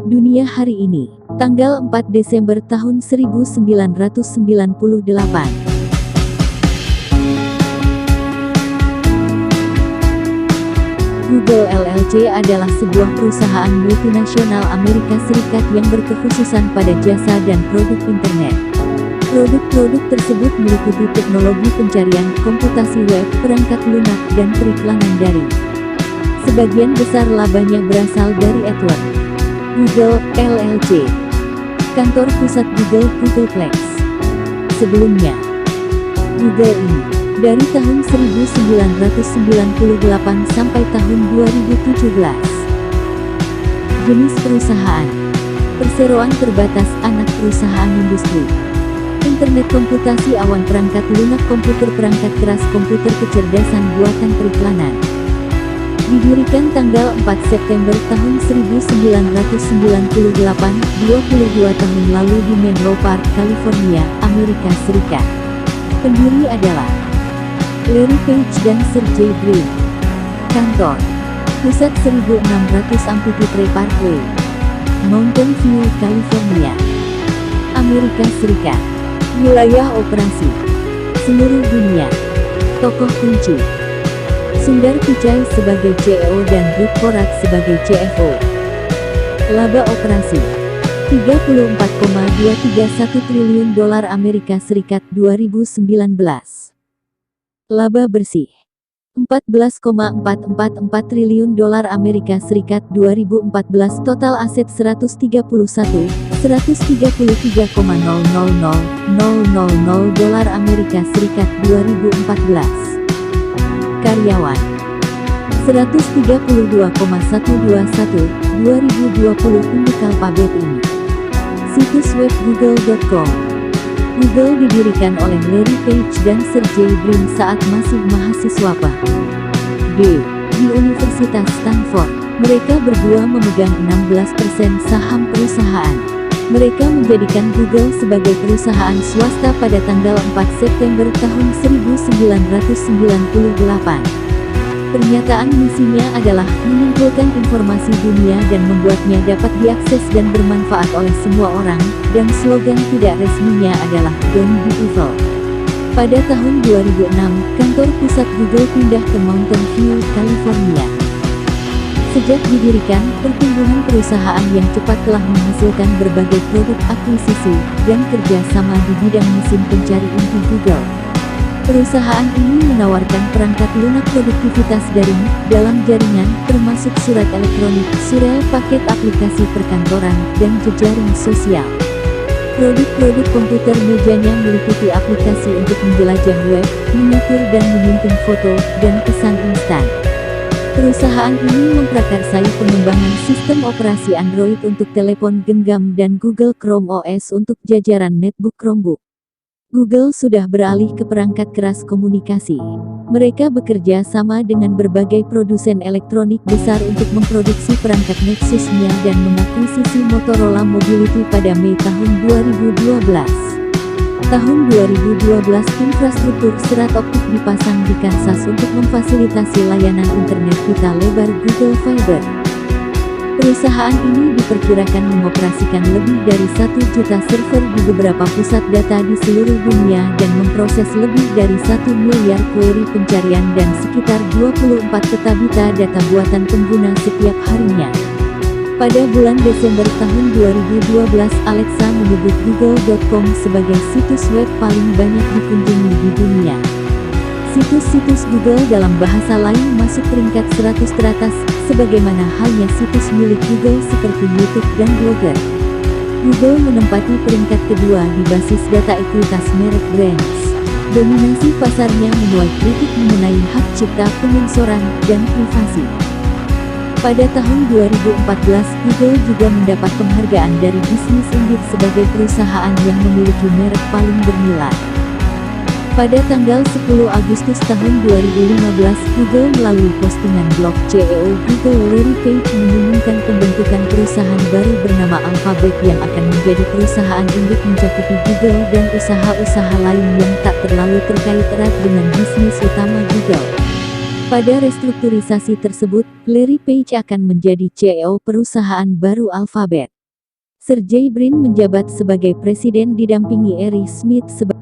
Dunia hari ini, tanggal 4 Desember tahun 1998. Google LLC adalah sebuah perusahaan multinasional Amerika Serikat yang berkekhususan pada jasa dan produk internet. Produk-produk tersebut meliputi teknologi pencarian, komputasi web, perangkat lunak, dan periklanan daring. Sebagian besar labanya berasal dari AdWords. Google LLC, kantor pusat Google, Googleplex. Sebelumnya, Google ini dari tahun 1998 sampai tahun 2017. Jenis perusahaan: perseroan terbatas, anak perusahaan industri, internet komputasi awan, perangkat lunak komputer, perangkat keras komputer, kecerdasan buatan, periklanan. Didirikan tanggal 4 September tahun 1998, 22 tahun lalu di Menlo Park, California, Amerika Serikat. Pendiri adalah Larry Page dan Sergey Brin. Kantor pusat 1600 Amphitheatre Parkway, Mountain View, California, Amerika Serikat. Wilayah operasi seluruh dunia. Tokoh kunci: Sundar Pichai sebagai CEO dan Ruth Porat sebagai CFO. Laba operasi $34,231 triliun Amerika Serikat 2019. Laba bersih $14,444 triliun Amerika Serikat 2014. Total aset $133,000,000 Amerika Serikat 2014. Karyawan 132,121, 2020. Untuk alfabet ini. Situs web google.com. Google didirikan oleh Larry Page dan Sergey Brin saat masih mahasiswa di Universitas Stanford. Mereka berdua memegang 16% saham perusahaan. Mereka menjadikan Google sebagai perusahaan swasta pada tanggal 4 September tahun 1998. Pernyataan misinya adalah mengumpulkan informasi dunia dan membuatnya dapat diakses dan bermanfaat oleh semua orang, dan slogan tidak resminya adalah Don't Be Evil. Pada tahun 2006, kantor pusat Google pindah ke Mountain View, California. Sejak didirikan, pertumbuhan perusahaan yang cepat telah menghasilkan berbagai produk akuisisi dan kerjasama di bidang mesin pencari inti Google. Perusahaan ini menawarkan perangkat lunak produktivitas daring, dalam jaringan, termasuk surat elektronik, surel, paket aplikasi perkantoran, dan jejaring sosial. Produk-produk komputer mejanya meliputi aplikasi untuk menjelajah web, mengatur dan menyimpan foto, dan pesan instan. Perusahaan ini memprakarsai pengembangan sistem operasi Android untuk telepon genggam dan Google Chrome OS untuk jajaran netbook Chromebook. Google sudah beralih ke perangkat keras komunikasi. Mereka bekerja sama dengan berbagai produsen elektronik besar untuk memproduksi perangkat Nexus-nya dan mengakuisisi Motorola Mobility pada Mei tahun 2012. Tahun 2012, infrastruktur serat optik dipasang di Kansas untuk memfasilitasi layanan internet pita lebar Google Fiber. Perusahaan ini diperkirakan mengoperasikan lebih dari 1 juta server di beberapa pusat data di seluruh dunia dan memproses lebih dari 1 miliar query pencarian dan sekitar 24 petabita data buatan pengguna setiap harinya. Pada bulan Desember tahun 2012, Alexa menyebut Google.com sebagai situs web paling banyak dikunjungi di dunia. Situs-situs Google dalam bahasa lain masuk peringkat 100 teratas, sebagaimana halnya situs milik Google seperti YouTube dan Blogger. Google menempati peringkat kedua di basis data ekuitas merek brands. Dominasi pasarnya menuai kritik mengenai hak cipta, penyensoran, dan privasi. Pada tahun 2014, Google juga mendapat penghargaan dari Business Indeed sebagai perusahaan yang memiliki merek paling bernilai. Pada tanggal 10 Agustus tahun 2015, Google melalui postingan blog CEO Google Larry Page mengumumkan pembentukan perusahaan baru bernama Alphabet yang akan menjadi perusahaan induk mencakupi Google dan usaha-usaha lain yang tak terlalu terkait erat dengan bisnis utama Google. Pada restrukturisasi tersebut, Larry Page akan menjadi CEO perusahaan baru Alphabet. Sergey Brin menjabat sebagai presiden didampingi Eric Schmidt sebagai